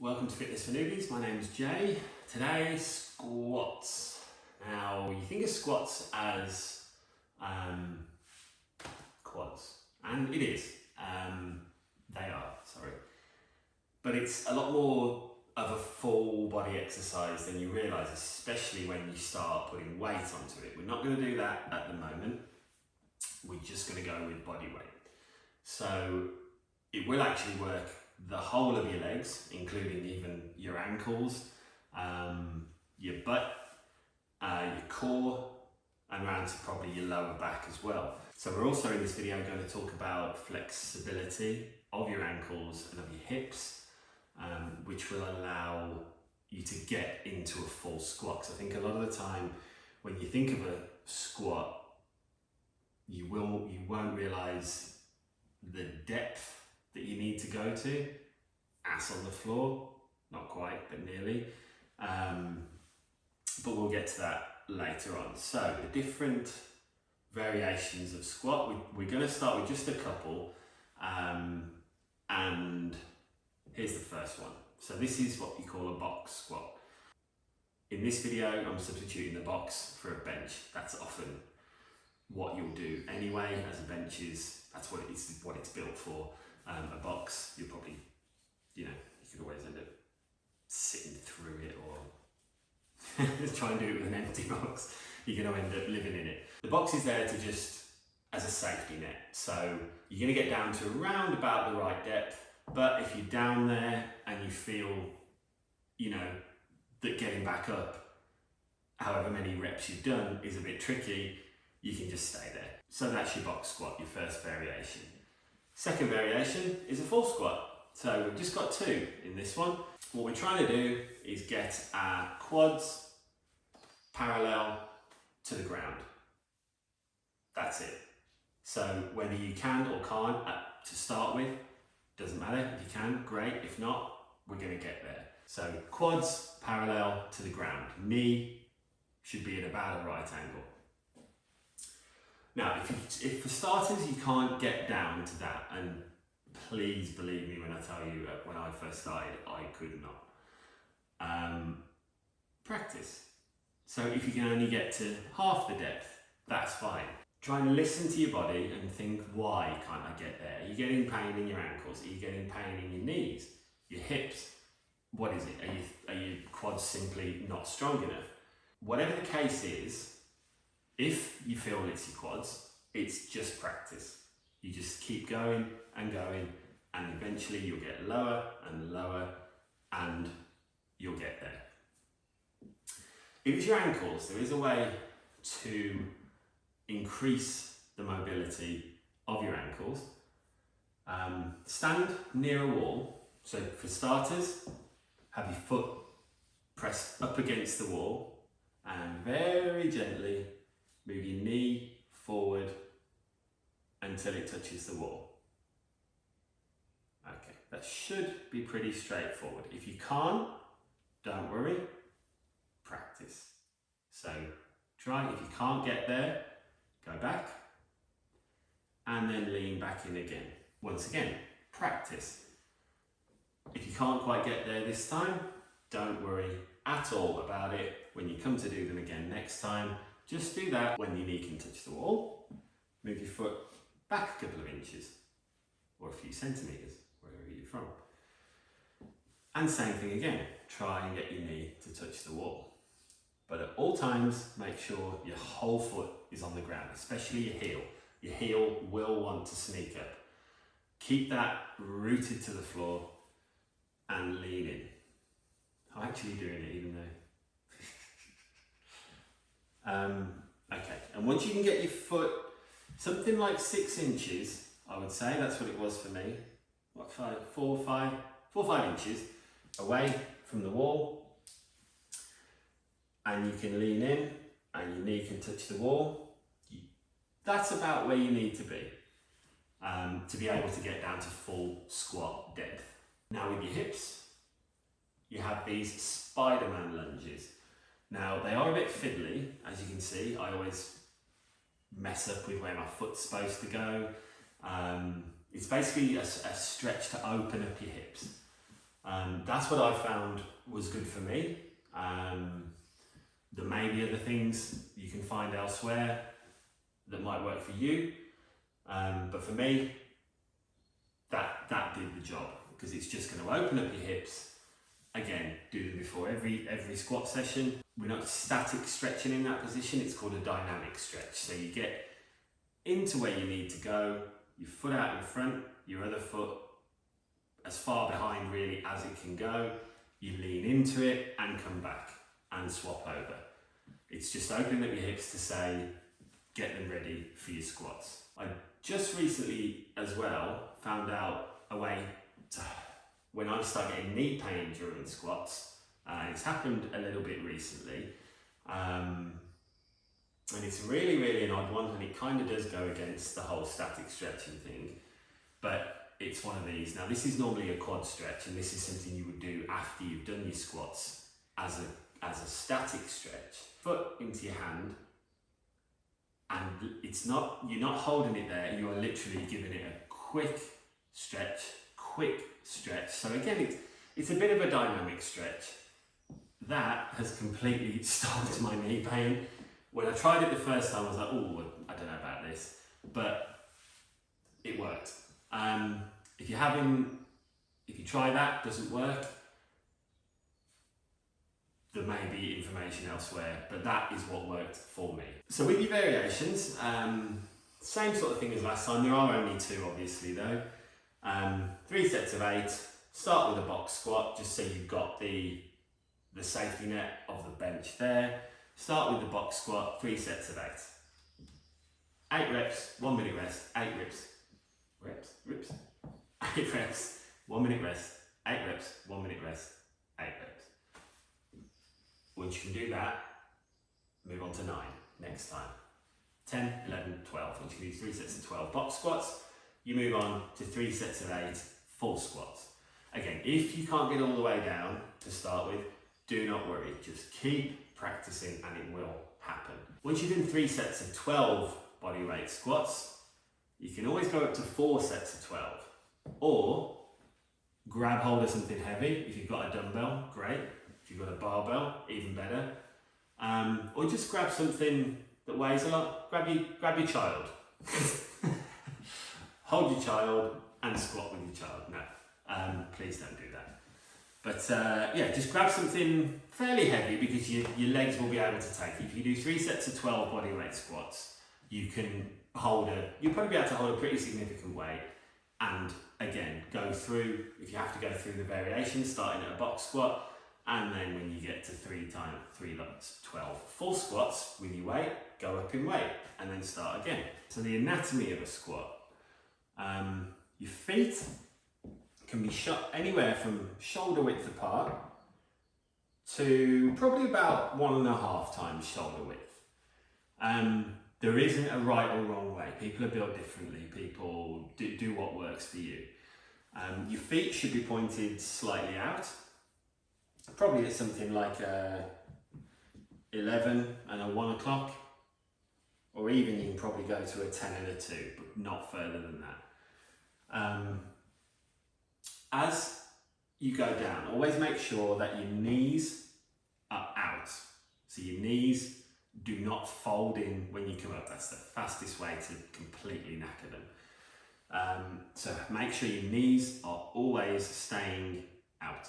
Welcome to Fitness for Noobies. My name is Jay. Today, squats. Now, you think of squats as quads, and it is. They are, sorry. But it's a lot more of a full body exercise than you realise, especially when you start putting weight onto it. We're not going to do that at the moment. We're just going to go with body weight. So it will actually work the whole of your legs, including even your ankles, your butt, your core, and around to probably your lower back as well. So we're also in this video going to talk about flexibility of your ankles and of your hips, which will allow you to get into a full squat. So I think a lot of the time when you think of a squat, you won't realise the depth that you need to go to. Ass on the floor, not quite, but nearly. But we'll get to that later on. So the different variations of squat, we're going to start with just a couple, and here's the first one. So this is what we call a box squat. In this video, I'm substituting the box for a bench. That's often what you'll do anyway, as a bench that's what it's built for. A box, you'll probably, you could always end up sitting through it or try and do it with an empty box. You're going to end up living in it. The box is there to just as a safety net. So you're going to get down to around about the right depth, but if you're down there and you feel, that getting back up, however many reps you've done, is a bit tricky, you can just stay there. So that's your box squat, your first variation. Second variation is a full squat. So we've just got two in this one. What we're trying to do is get our quads parallel to the ground. That's it. So whether you can or can't to start with, doesn't matter. If you can, great. If not, we're going to get there. So quads parallel to the ground. Knee should be at about a right angle. Now, if for starters you can't get down to that, and please believe me when I tell you when I first started, I could not. Practice. So if you can only get to half the depth, that's fine. Try and listen to your body and think, why can't I get there? Are you getting pain in your ankles? Are you getting pain in your knees? Your hips? What is it? Are your quads simply not strong enough? Whatever the case is, if you feel it's your quads, it's just practice. You just keep going, and eventually you'll get lower and lower, and you'll get there. If it's your ankles, there is a way to increase the mobility of your ankles. Stand near a wall. So for starters, have your foot pressed up against the wall, and very gently move your knee forward until it touches the wall. Okay, that should be pretty straightforward. If you can't, don't worry, practice. So try, if you can't get there, go back and then lean back in again. Once again, practice. If you can't quite get there this time, don't worry at all about it. When you come to do them again next time, just do that when your knee can touch the wall. Move your foot back a couple of inches or a few centimetres, wherever you're from. And same thing again, try and get your knee to touch the wall. But at all times, make sure your whole foot is on the ground, especially your heel. Your heel will want to sneak up. Keep that rooted to the floor and lean in. I'm actually doing it even though. Okay, and once you can get your foot something like 6 inches, I would say, that's what it was for me, what, 4 or 5 inches away from the wall, and you can lean in and your knee can touch the wall, that's about where you need to be able to get down to full squat depth. Now with your hips, you have these Spider-Man lunges. Now they are a bit fiddly, as you can see. I always mess up with where my foot's supposed to go. It's basically a stretch to open up your hips. That's what I found was good for me. There may be other things you can find elsewhere that might work for you, but for me, that did the job, because it's just going to open up your hips. Again, do them before every squat session. We're not static stretching in that position, it's called a dynamic stretch. So you get into where you need to go, your foot out in front, your other foot as far behind really as it can go. You lean into it and come back and swap over. It's just opening up your hips to say, get them ready for your squats. I just recently as well found out a way to, when I start getting knee pain during squats, it's happened a little bit recently, and it's really an odd one, and it kind of does go against the whole static stretching thing, but it's one of these. Now this is normally a quad stretch, and this is something you would do after you've done your squats as a static stretch. Foot into your hand, and you're not holding it there, you are literally giving it a quick stretch. So again, it's a bit of a dynamic stretch. That has completely stopped my knee pain. When I tried it the first time, I was like, oh, I don't know about this, but it worked. If you try that, doesn't work, there may be information elsewhere, but that is what worked for me. So with your variations, same sort of thing as last time. There are only 2 obviously though. 3 sets of 8, start with a box squat, just so you've got the safety net of the bench there. Start with the box squat, 3 sets of 8. 8 reps, 1 minute rest, 8 reps. 8 reps, 1 minute rest, 8 reps, 1 minute rest, 8 reps. Once you can do that, move on to 9 next time. 10, 11, 12. Once you can do 3 sets of 12 box squats, you move on to 3 sets of 8 full squats. Again, if you can't get all the way down to start with, do not worry, just keep practicing and it will happen. Once you've done 3 sets of 12 body weight squats, you can always go up to 4 sets of 12, or grab hold of something heavy. If you've got a dumbbell, great. If you've got a barbell, even better. Or just grab something that weighs a lot. Grab your child. Hold your child and squat with your child. No, please don't do that. But yeah, just grab something fairly heavy, because your legs will be able to take it. If you do 3 sets of 12 body weight squats, you'll probably be able to hold a pretty significant weight. And again, go through, if you have to go through the variations, starting at a box squat, and then when you get to 3 times 3 lots, 12 full squats with your weight, go up in weight, and then start again. So the anatomy of a squat. Your feet can be shot anywhere from shoulder width apart to probably about 1.5 times shoulder width. There isn't a right or wrong way. People are built differently. People do what works for you. Your feet should be pointed slightly out, probably at something like a 11 and a 1 o'clock, or even you can probably go to a 10 and a 2, but not further than that. As you go down, always make sure that your knees are out. So your knees do not fold in when you come up. That's the fastest way to completely knacker them. So make sure your knees are always staying out.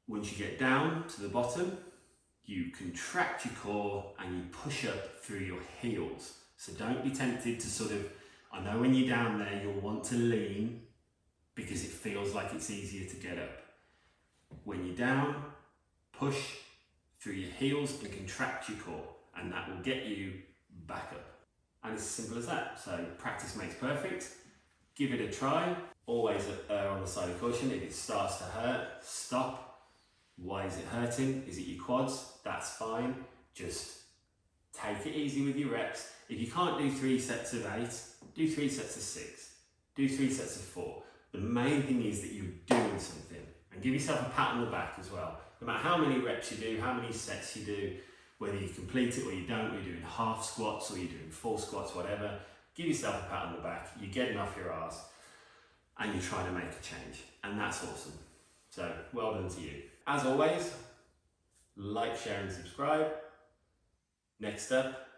Once you get down to the bottom, you contract your core and you push up through your heels. So don't be tempted to I know when you're down there, you'll want to lean because it feels like it's easier to get up. When you're down, push through your heels and contract your core, and that will get you back up. And it's as simple as that. So practice makes perfect. Give it a try. Always err on the side of caution. If it starts to hurt, stop. Why is it hurting? Is it your quads? That's fine. Just take it easy with your reps. If you can't do 3 sets of 8, do 3 sets of 6. Do 3 sets of 4. The main thing is that you're doing something, and give yourself a pat on the back as well. No matter how many reps you do, how many sets you do, whether you complete it or you don't, you're doing half squats or you're doing full squats, whatever, give yourself a pat on the back. You're getting off your arse. and you're trying to make a change, and that's awesome. So well done to you. As always, like, share and subscribe. Next up,